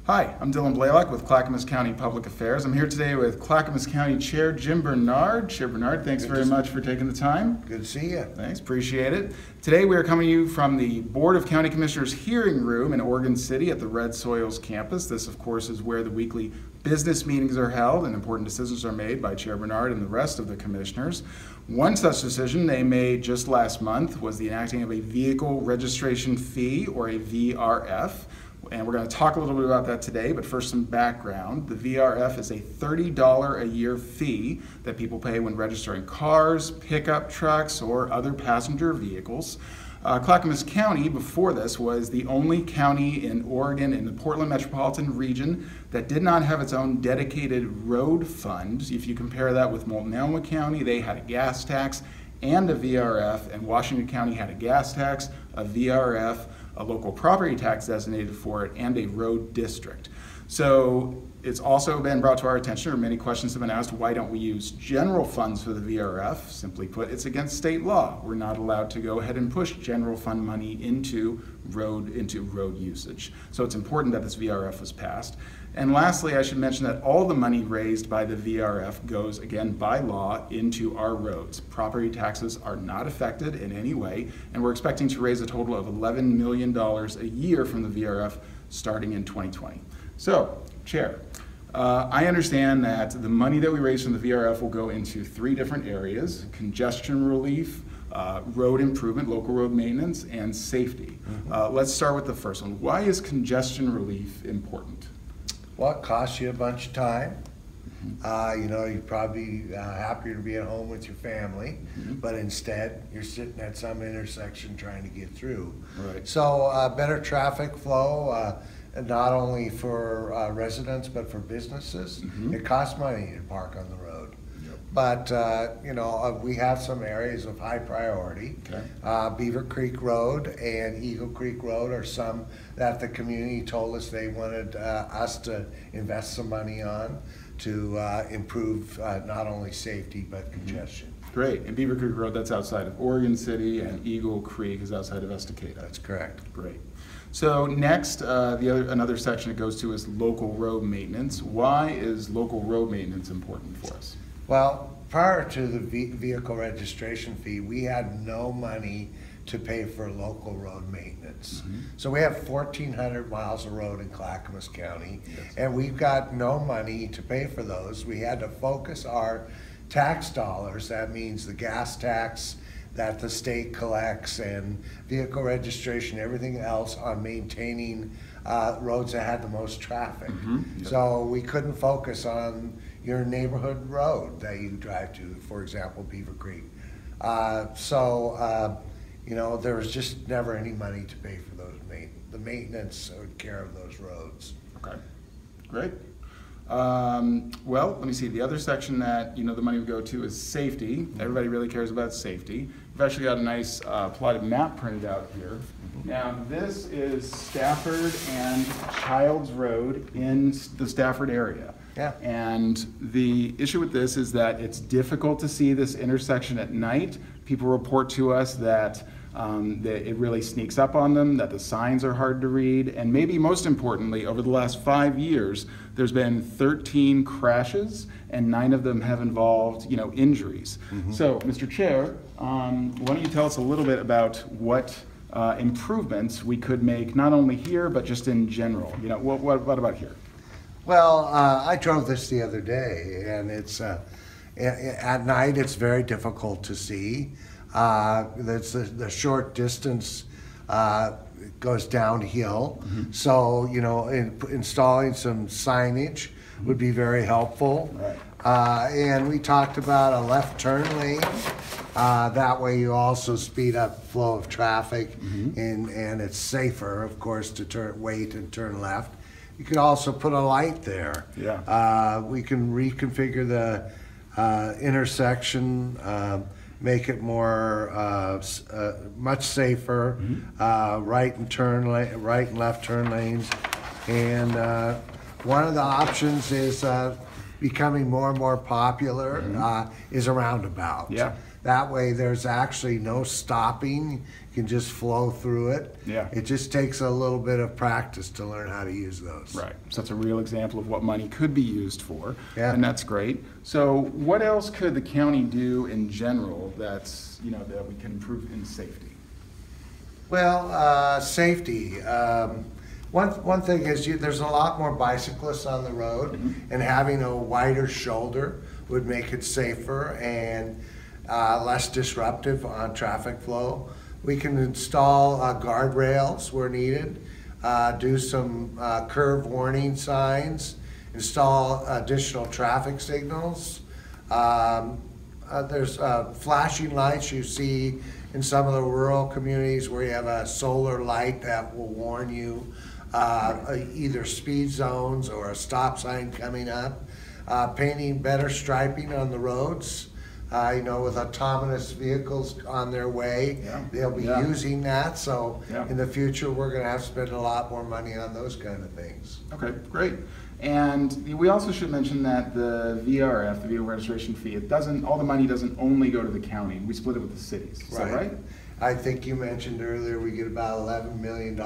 Hi, I'm Dylan Blaylock with Clackamas County Public Affairs. I'm here today with Clackamas County Chair Jim Bernard. Chair Bernard, thanks very much for taking the time. Good to see you. Thanks, appreciate it. Today we are coming to you from the Board of County Commissioners hearing room in Oregon City at the Red Soils campus. This, of course, is where the weekly business meetings are held and important decisions are made by Chair Bernard and the rest of the commissioners. One such decision they made just last month was the enacting of a vehicle registration fee, or a VRF. And we're going to talk a little bit about that today, but first some background. The VRF is a $30 a year fee that people pay when registering cars, pickup trucks, or other passenger vehicles. Clackamas County, before this, was the only county in Oregon in the Portland metropolitan region that did not have its own dedicated road fund. If you compare that with Multnomah County, they had a gas tax and a VRF, and Washington County had a gas tax, a VRF, a local property tax designated for it, and a road district. So it's also been brought to our attention, or many questions have been asked, why don't we use general funds for the VRF? Simply put, it's against state law. We're not allowed to go ahead and push general fund money into road usage. So it's important that this VRF was passed. And lastly, I should mention that all the money raised by the VRF goes, again, by law, into our roads. Property taxes are not affected in any way, and we're expecting to raise a total of $11 million a year from the VRF starting in 2020. So, Chair, I understand that the money that we raise from the VRF will go into three different areas: congestion relief, road improvement, local road maintenance, and safety. Let's start with the first one. Why is congestion relief important? Well, it costs you a bunch of time. You're probably happier to be at home with your family, but instead you're sitting at some intersection trying to get through. Right. So better traffic flow, not only for residents but for businesses. It costs money to park on the road. But, we have some areas of high priority. Okay. Beaver Creek Road and Eagle Creek Road are some that the community told us they wanted us to invest some money on to improve not only safety but congestion. Great. And Beaver Creek Road, that's outside of Oregon City, and Eagle Creek is outside of Estacada. That's correct. Great. So next, another section it goes to is local road maintenance. Why is local road maintenance important for us? Well, prior to the vehicle registration fee, we had no money to pay for local road maintenance. So we have 1,400 miles of road in Clackamas County, and we've got no money to pay for those. We had to focus our tax dollars, that means the gas tax that the state collects and vehicle registration, everything else, on maintaining roads that had the most traffic. So we couldn't focus on your neighborhood road that you drive to, for example, Beaver Creek. There was just never any money to pay for the maintenance or care of those roads. Okay, great. Well, let me see. The other section that the money would go to is safety. Everybody really cares about safety. We've actually got a nice plotted map printed out here. Now, this is Stafford and Childs Road in the Stafford area. Yeah. And the issue with this is that it's difficult to see this intersection at night. People report to us that it really sneaks up on them, that the signs are hard to read, and maybe most importantly, over the last 5 years, there's been 13 crashes, and 9 of them have involved, injuries. So, Mr. Chair, why don't you tell us a little bit about what improvements we could make, not only here, but just in general? What about here? Well, I drove this the other day, and it's at night it's very difficult to see. The short distance goes downhill, so installing some signage would be very helpful. Right. And we talked about a left turn lane. That way you also speed up flow of traffic, and it's safer, of course, to wait and turn left. You could also put a light there. Yeah. We can reconfigure the intersection, make it more much safer. Right and left turn lanes, and one of the options is becoming more and more popular is a roundabout. Yeah. That way there's actually no stopping. You can just flow through it. Yeah. It just takes a little bit of practice to learn how to use those. Right. So that's a real example of what money could be used for. Yeah. And that's great. So what else could the county do in general that's, that we can improve in safety? Well, safety. One thing is there's a lot more bicyclists on the road, and having a wider shoulder would make it safer and less disruptive on traffic flow. We can install guardrails where needed, do some curve warning signs, install additional traffic signals. There's flashing lights you see in some of the rural communities where you have a solar light that will warn you either speed zones or a stop sign coming up. Painting better striping on the roads. With autonomous vehicles on their way, they'll be using that. So in the future, we're going to have to spend a lot more money on those kind of things. Okay, great. And we also should mention that the VRF, the vehicle registration fee, all the money doesn't only go to the county. We split it with the cities. Is that right? I think you mentioned earlier we get about $11 million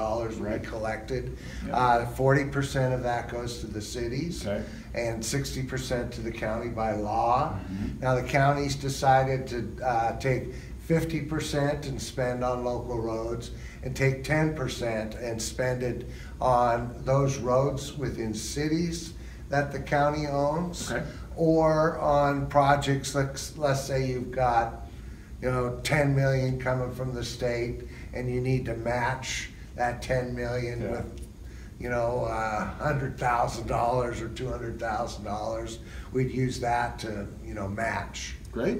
collected. 40% of that goes to the cities, and 60% to the county by law. Now the county's decided to take 50% and spend on local roads, and take 10% and spend it on those roads within cities that the county owns, or on projects like, let's say you've got 10 million coming from the state, and you need to match that 10 million with, $100,000 or $200,000. We'd use that to, match. Great.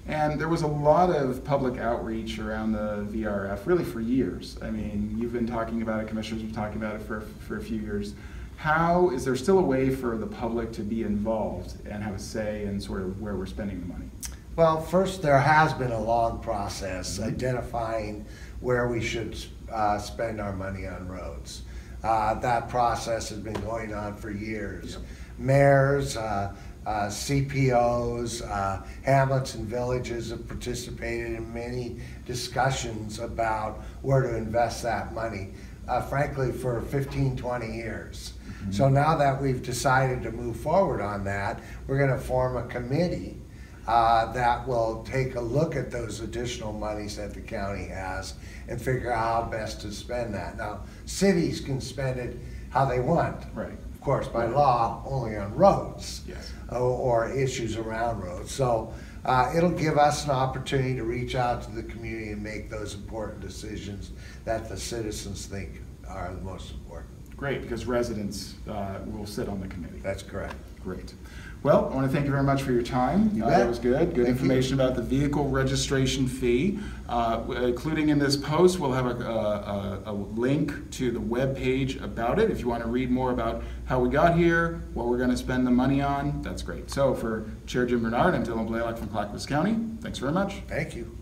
And there was a lot of public outreach around the VRF, really for years. I mean, you've been talking about it, commissioners have been talking about it for a few years. How is there still a way for the public to be involved and have a say in sort of where we're spending the money? Well, first, there has been a long process identifying where we should spend our money on roads. That process has been going on for years. Mayors, CPOs, hamlets and villages have participated in many discussions about where to invest that money, frankly, for 15, 20 years. So now that we've decided to move forward on that, we're going to form a committee that will take a look at those additional monies that the county has and figure out how best to spend that. Now, cities can spend it how they want. Right. Of course, by law, only on roads or issues around roads. So it'll give us an opportunity to reach out to the community and make those important decisions that the citizens think are the most important. Great, because residents will sit on the committee. That's correct. Great. Well, I want to thank you very much for your time. That was good. Good information about the vehicle registration fee. Including in this post, we'll have a link to the web page about it. If you want to read more about how we got here, what we're going to spend the money on, that's great. So for Chair Jim Bernard, I'm Dylan Blaylock from Clackamas County. Thanks very much. Thank you.